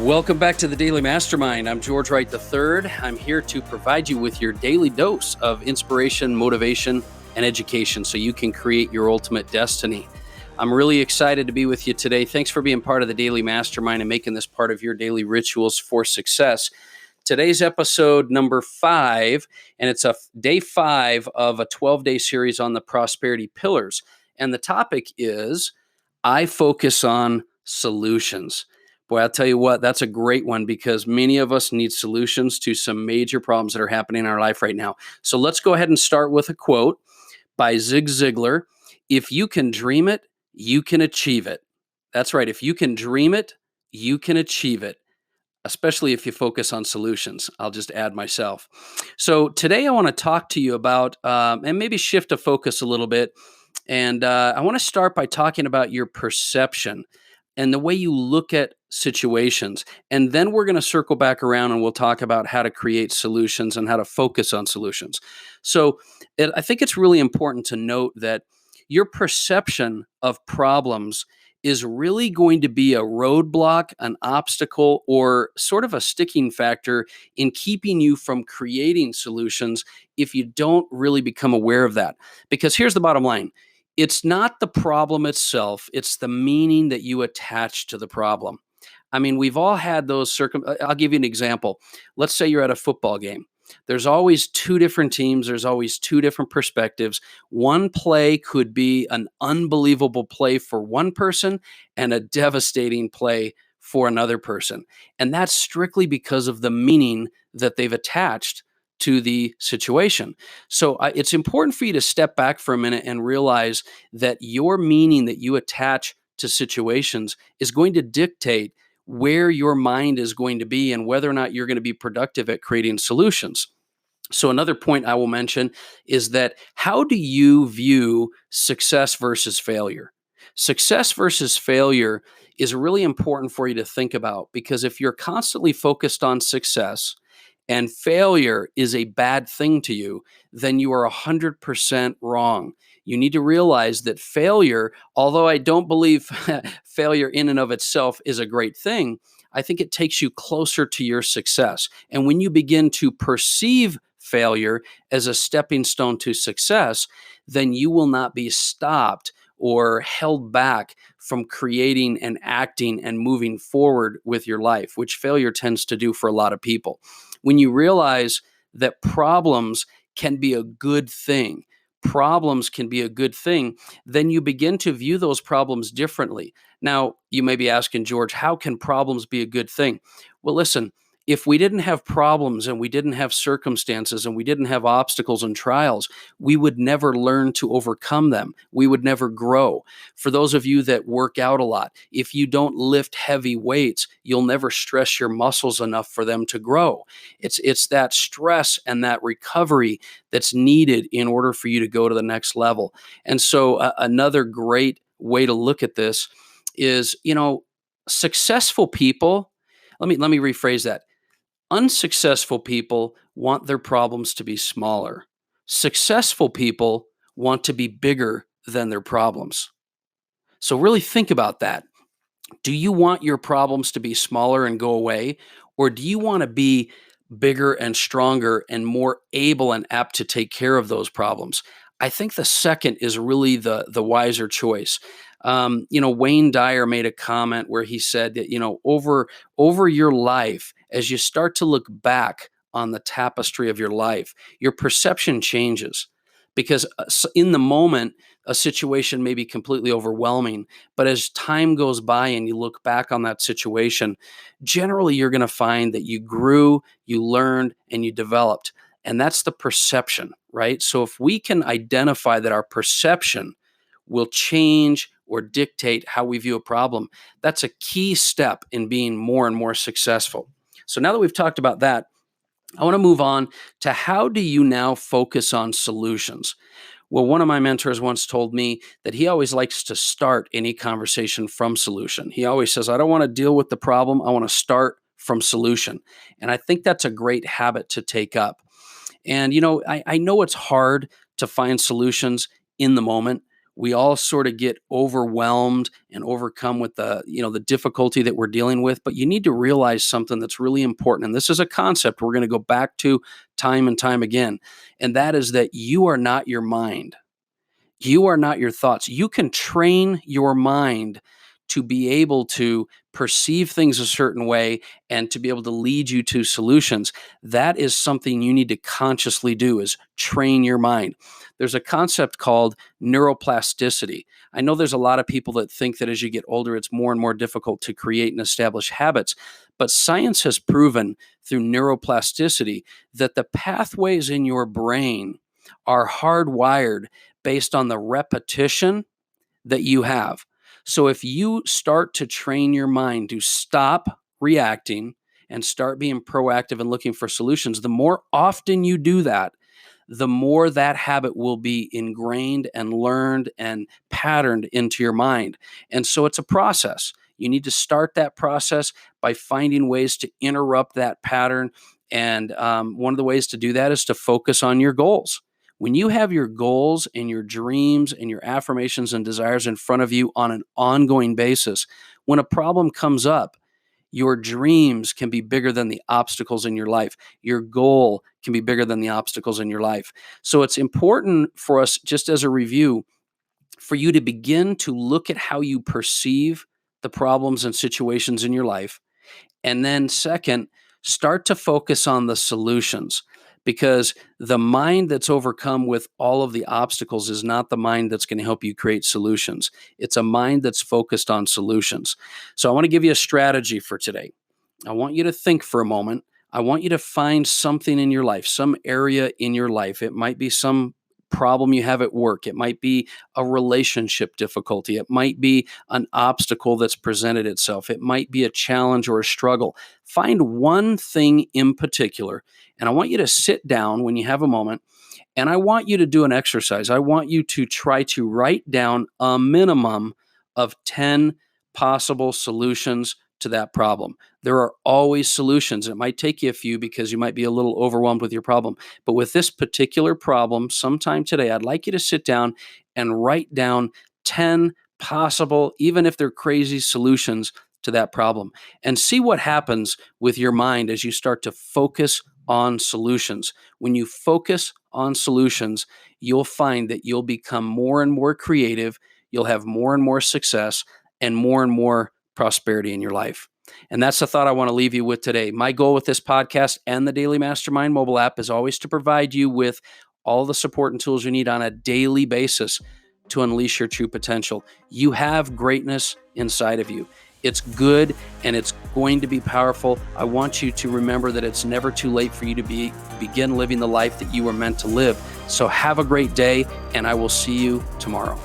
Welcome back to the Daily Mastermind. I'm George Wright III. I'm here to provide you with your daily dose of inspiration, motivation, and education so you can create your ultimate destiny. I'm really excited to be with you today. Thanks for being part of the Daily Mastermind and making this part of your daily rituals for success. Today's episode number 5, and it's a day 5 of a 12-day series on the prosperity pillars. And the topic is, I focus on solutions. Boy, I'll tell you what, that's a great one because many of us need solutions to some major problems that are happening in our life right now. So let's go ahead and start with a quote by Zig Ziglar. If you can dream it, you can achieve it. That's right. If you can dream it, you can achieve it, especially if you focus on solutions. I'll just add myself. So today I want to talk to you about, and maybe shift the focus a little bit. And I want to start by talking about your perception and the way you look at situations. And then we're going to circle back around and we'll talk about how to create solutions and how to focus on solutions. So I think it's really important to note that your perception of problems is really going to be a roadblock, an obstacle, or sort of a sticking factor in keeping you from creating solutions if you don't really become aware of that. Because here's the bottom line. It's not the problem itself, it's the meaning that you attach to the problem. I mean, we've all had those I'll give you an example. Let's say you're at a football game. There's always two different teams, there's always two different perspectives. One play could be an unbelievable play for one person and a devastating play for another person. And that's strictly because of the meaning that they've attached to the situation. So it's important for you to step back for a minute and realize that your meaning that you attach to situations is going to dictate where your mind is going to be and whether or not you're going to be productive at creating solutions. So another point I will mention is that how do you view success versus failure? Success versus failure is really important for you to think about because if you're constantly focused on success, and failure is a bad thing to you, then you are 100% wrong. You need to realize that failure, although I don't believe failure in and of itself is a great thing, I think it takes you closer to your success. And when you begin to perceive failure as a stepping stone to success, then you will not be stopped or held back from creating and acting and moving forward with your life, which failure tends to do for a lot of people. When you realize that problems can be a good thing, then you begin to view those problems differently. Now, you may be asking, George, how can problems be a good thing? Well, listen, if we didn't have problems and we didn't have circumstances and we didn't have obstacles and trials, we would never learn to overcome them. We would never grow. For those of you that work out a lot, if you don't lift heavy weights, you'll never stress your muscles enough for them to grow. It's that stress and that recovery that's needed in order for you to go to the next level. And so another great way to look at this is, successful people, let me rephrase that. Unsuccessful people want their problems to be smaller. Successful people want to be bigger than their problems. So really think about that. Do you want your problems to be smaller and go away? Or do you want to be bigger and stronger and more able and apt to take care of those problems? I think the second is really the wiser choice. Wayne Dyer made a comment where he said that, over your life, as you start to look back on the tapestry of your life, your perception changes because in the moment, a situation may be completely overwhelming. But as time goes by and you look back on that situation, generally you're going to find that you grew, you learned, and you developed. And that's the perception, right? So if we can identify that our perception will change or dictate how we view a problem, that's a key step in being more and more successful. So now that we've talked about that, I want to move on to how do you now focus on solutions? Well, one of my mentors once told me that he always likes to start any conversation from solution. He always says, I don't want to deal with the problem. I want to start from solution. And I think that's a great habit to take up. And, I know it's hard to find solutions in the moment We all sort of get overwhelmed and overcome with the difficulty that we're dealing with. But you need to realize something that's really important. And this is a concept we're going to go back to time and time again. And that is that you are not your mind. You are not your thoughts. You can train your mind to be able to perceive things a certain way and to be able to lead you to solutions. That is something you need to consciously do, is train your mind. There's a concept called neuroplasticity. I know there's a lot of people that think that as you get older, it's more and more difficult to create and establish habits. But science has proven through neuroplasticity that the pathways in your brain are hardwired based on the repetition that you have. So if you start to train your mind to stop reacting and start being proactive and looking for solutions, the more often you do that, the more that habit will be ingrained and learned and patterned into your mind. And so it's a process. You need to start that process by finding ways to interrupt that pattern. And one of the ways to do that is to focus on your goals. When you have your goals and your dreams and your affirmations and desires in front of you on an ongoing basis, when a problem comes up, your dreams can be bigger than the obstacles in your life. Your goal can be bigger than the obstacles in your life. So it's important for us, just as a review, for you to begin to look at how you perceive the problems and situations in your life. And then second, start to focus on the solutions, because the mind that's overcome with all of the obstacles is not the mind that's going to help you create solutions. It's a mind that's focused on solutions. So I want to give you a strategy for today. I want you to think for a moment. I want you to find something in your life, some area in your life. It might be some problem you have at work. It might be a relationship difficulty. It might be an obstacle that's presented itself. It might be a challenge or a struggle. Find one thing in particular, and I want you to sit down when you have a moment, and I want you to do an exercise. I want you to try to write down a minimum of 10 possible solutions to that problem. There are always solutions. It might take you a few because you might be a little overwhelmed with your problem. But with this particular problem, sometime today, I'd like you to sit down and write down 10 possible, even if they're crazy, solutions to that problem, and see what happens with your mind as you start to focus on solutions. When you focus on solutions, you'll find that you'll become more and more creative. You'll have more and more success and more prosperity in your life. And that's the thought I want to leave you with today. My goal with this podcast and the Daily Mastermind mobile app is always to provide you with all the support and tools you need on a daily basis to unleash your true potential. You have greatness inside of you. It's good and it's going to be powerful. I want you to remember that it's never too late for you to begin living the life that you were meant to live. So have a great day, and I will see you tomorrow.